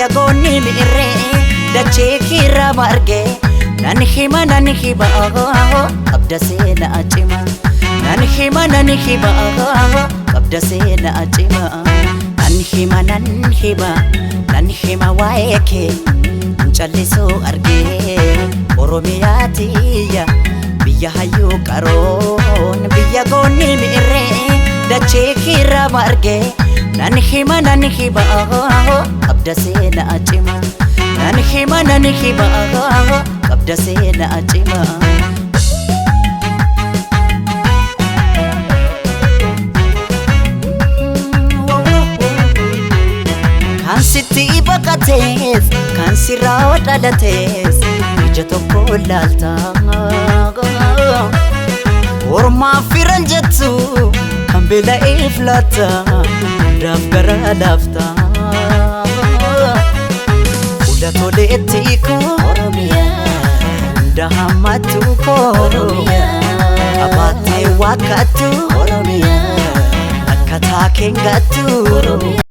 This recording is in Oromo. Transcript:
biyya goonni mi'irree dachee kirra margee nan hima qabda seenaa cima nan hima qabda seenaa cima nan hima waa'ee kee callisoo argee Oromiyaa tiyya biyya hayyuu qaroon biyya goonni mi'irree dachee kirra margee nan hima qabda seenaa cima nan hima qabda seenaa cima kan sitti baqatees kan sirraa dhalatees ija tokko laalta ormaaf firan jettu kan beela'eef laata hundaaf gara laafta hunda toleetti koo hunda hammattu koo abaatee wakkattu akkataa keengattu